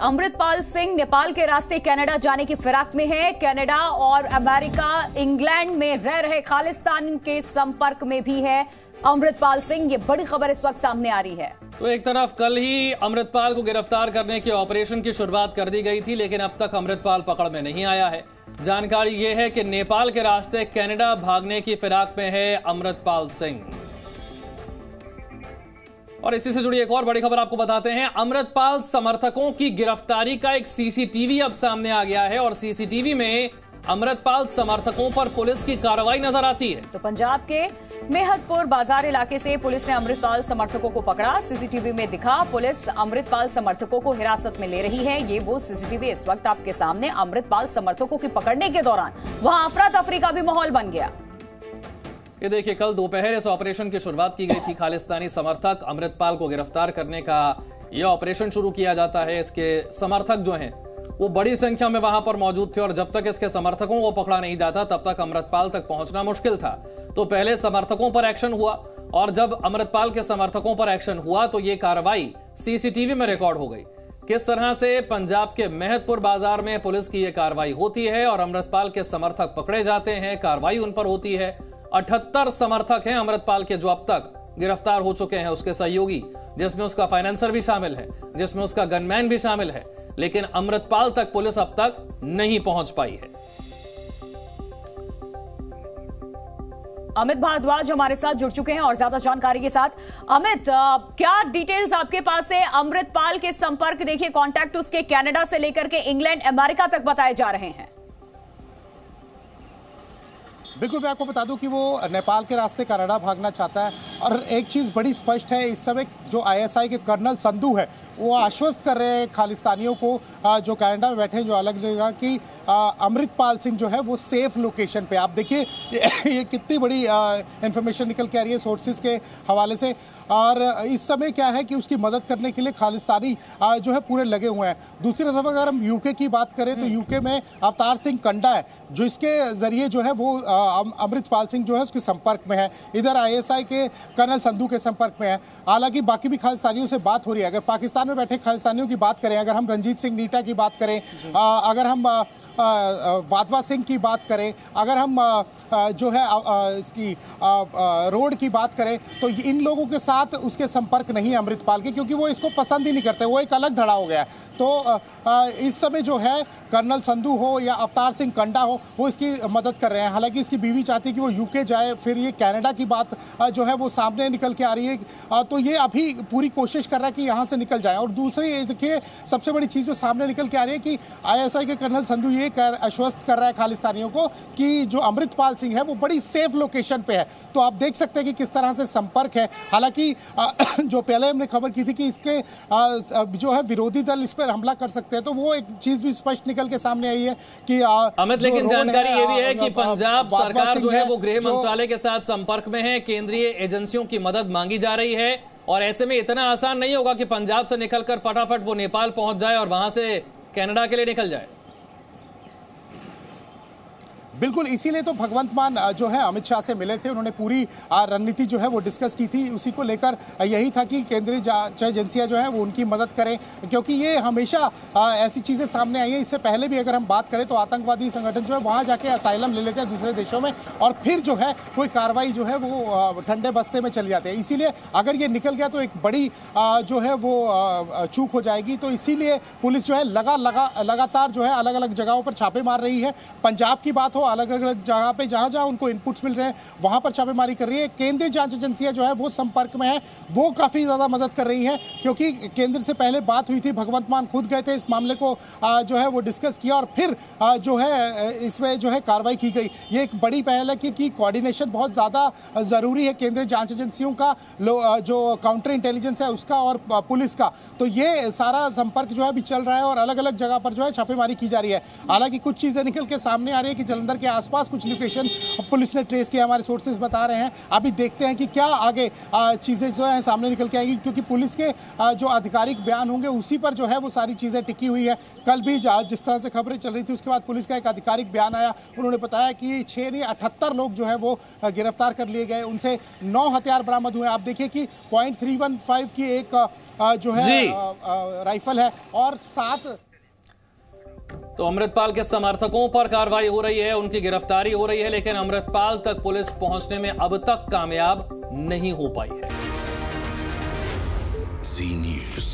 अमृतपाल सिंह नेपाल के रास्ते कनाडा जाने की फिराक में है। कनाडा और अमेरिका, इंग्लैंड में रह रहे खालिस्तान के संपर्क में भी है अमृतपाल सिंह। ये बड़ी खबर इस वक्त सामने आ रही है। तो एक तरफ कल ही अमृतपाल को गिरफ्तार करने के ऑपरेशन की शुरुआत कर दी गई थी, लेकिन अब तक अमृतपाल पकड़ में नहीं आया है। जानकारी यह है कि नेपाल के रास्ते कनाडा भागने की फिराक में है अमृतपाल सिंह। और इसी से जुड़ी एक और बड़ी खबर आपको बताते हैं। अमृतपाल समर्थकों की गिरफ्तारी का एक सीसीटीवी अब सामने आ गया है और सीसीटीवी में अमृतपाल समर्थकों पर पुलिस की कार्रवाई नजर आती है। तो पंजाब के मेहतपुर बाजार इलाके से पुलिस ने अमृतपाल समर्थकों को पकड़ा। सीसीटीवी में दिखा पुलिस अमृतपाल समर्थकों को हिरासत में ले रही है। ये वो सीसीटीवी इस वक्त आपके सामने। अमृतपाल समर्थकों की पकड़ने के दौरान वहां अफरा तफरी का भी माहौल बन गया। ये देखिए, कल दोपहर इस ऑपरेशन की शुरुआत की गई थी। खालिस्तानी समर्थक अमृतपाल को गिरफ्तार करने का यह ऑपरेशन शुरू किया जाता है। इसके समर्थक जो हैं वो बड़ी संख्या में वहां पर मौजूद थे और जब तक इसके समर्थकों को पकड़ा नहीं जाता तब तक अमृतपाल तक पहुंचना मुश्किल था। तो पहले समर्थकों पर एक्शन हुआ और जब अमृतपाल के समर्थकों पर एक्शन हुआ तो ये कार्रवाई सीसीटीवी में रिकॉर्ड हो गई। किस तरह से पंजाब के मेहतपुर बाजार में पुलिस की यह कार्रवाई होती है और अमृतपाल के समर्थक पकड़े जाते हैं, कार्रवाई उन पर होती है। 78 समर्थक हैं अमृतपाल के जो अब तक गिरफ्तार हो चुके हैं, उसके सहयोगी, जिसमें उसका फाइनेंसर भी शामिल है, जिसमें उसका गनमैन भी शामिल है। लेकिन अमृतपाल तक पुलिस अब तक नहीं पहुंच पाई है। अमित भारद्वाज हमारे साथ जुड़ चुके हैं और ज्यादा जानकारी के साथ। अमित, क्या डिटेल्स आपके पास है? अमृतपाल के संपर्क, देखिए कांटेक्ट उसके कनाडा से लेकर के इंग्लैंड, अमेरिका तक बताए जा रहे हैं। बिल्कुल, मैं आपको बता दूं कि वो नेपाल के रास्ते कनाडा भागना चाहता है। और एक चीज़ बड़ी स्पष्ट है, इस समय जो आईएसआई के कर्नल संधू है वो आश्वस्त कर रहे हैं खालिस्तानियों को जो कनाडा में बैठे हैं, जो अलग जगह की, अमृतपाल सिंह जो है वो सेफ लोकेशन पे। आप देखिए ये कितनी बड़ी इंफॉर्मेशन निकल के आ रही है सोर्सेज के हवाले से। और इस समय क्या है कि उसकी मदद करने के लिए खालिस्तानी जो है पूरे लगे हुए हैं। दूसरी तरफ अगर हम यूके की बात करें तो यूके में अवतार सिंह कंडा है जो इसके जरिए जो है वो अमृतपाल सिंह जो है उसके संपर्क में है। इधर आईएसआई के कर्नल संधू के संपर्क में है। हालांकि बाकी भी खालिस्तानियों से बात हो रही है। अगर पाकिस्तान में बैठे खालिस्तानियों की बात करें, अगर हम रणजीत सिंह नीटा की बात करें, अगर हम वाधवा सिंह की बात करें, अगर हम जो है इसकी रोड की बात करें, तो इन लोगों के साथ उसके संपर्क नहीं है अमृतपाल के, क्योंकि वो इसको पसंद ही नहीं करते। वो एक अलग धड़ा हो गया है। तो इस समय जो है कर्नल संधू हो या अवतार सिंह कंडा हो, वो इसकी मदद कर रहे हैं। हालांकि इसकी बीवी चाहती है कि वो यूके जाए। फिर ये कनाडा की बात जो है वो सामने निकल के आ रही है। तो ये अभी पूरी कोशिश कर रहा है कि यहाँ से निकल जाए। और दूसरी देखिए, सबसे बड़ी चीज़ जो सामने निकल के आ रही है कि आईएसआई के कर्नल संधू ये आश्वस्त कर रहा है खालिस्तानियों को कि जो अमृतपाल सिंह है वो बड़ी सेफ लोकेशन पे है। तो आप देख सकते हैं कि किस तरह से संपर्क है। हालांकि जो पहले हमने खबर की थी कि इसके जो है विरोधी दल इस पर हमला कर सकते हैं, तो वो एक चीज भी स्पष्ट निकल के सामने आई है कि अमित, लेकिन जानकारी ये भी है कि पंजाब सरकार जो है वो गृह मंत्रालय के साथ संपर्क में है। केंद्रीय एजेंसियों की मदद मांगी जा रही है और ऐसे में इतना आसान नहीं होगा कि पंजाब से निकलकर फटाफट वो नेपाल पहुंच जाए और वहां से कनाडा के लिए निकल जाए। बिल्कुल, इसीलिए तो भगवंत मान जो है अमित शाह से मिले थे। उन्होंने पूरी रणनीति जो है वो डिस्कस की थी। उसी को लेकर यही था कि केंद्रीय जांच एजेंसियां जो है वो उनकी मदद करें, क्योंकि ये हमेशा ऐसी चीज़ें सामने आई हैं। इससे पहले भी अगर हम बात करें तो आतंकवादी संगठन जो है वहाँ जाके असाइलम ले लेते हैं दूसरे देशों में और फिर जो है कोई कार्रवाई जो है वो ठंडे बस्ते में चली जाती है। इसीलिए अगर ये निकल गया तो एक बड़ी जो है वो चूक हो जाएगी। तो इसीलिए पुलिस जो है लगातार जो है अलग अलग जगहों पर छापे मार रही है। पंजाब की बात हो, अलग अलग जगह पे जहां उनको इनपुट्स मिल रहे हैं वहां पर छापेमारी कर रही है। केंद्रीय जांच एजेंसियां जो है वो संपर्क में है, वो काफी ज्यादा मदद कर रही है, क्योंकि केंद्र से पहले बात हुई थी। भगवंत मान खुद गए थे, इस मामले को जो है वो डिस्कस किया और फिर जो है इसमें जो है कार्रवाई की गई। ये एक बड़ी पहल है कि कोऑर्डिनेशन बहुत ज्यादा जरूरी है केंद्रीय जांच एजेंसियों का, जो काउंटर इंटेलिजेंस है उसका और पुलिस का। तो ये सारा संपर्क जो है अभी चल रहा है और अलग अलग जगह पर जो है छापेमारी की जा रही है। हालांकि कुछ चीजें निकल के सामने आ रही है कि जलंधर के आसपास कुछ लोकेशन पुलिस ने ट्रेस किया, हमारे सोर्सेज बता रहे हैं। अभी देखते हैं कि क्या आगे चीजें जो है सामने निकल के आएगी, क्योंकि पुलिस के जो आधिकारिक बयान होंगे उसी पर जो है वो सारी चीजें टिकी हुई है। कल भी जिस तरह से खबरें चल रही थी उसके बाद पुलिस का एक आधिकारिक बयान आया। उन्होंने बताया कि 6 नहीं 78 लोग जो है वो गिरफ्तार कर लिए गए, उनसे 9 हथियार बरामद हुए। आप देखिए कि .315 की एक जो है राइफल है और 7। तो अमृतपाल के समर्थकों पर कार्रवाई हो रही है, उनकी गिरफ्तारी हो रही है, लेकिन अमृतपाल तक पुलिस पहुंचने में अब तक कामयाब नहीं हो पाई है। जी न्यूज़।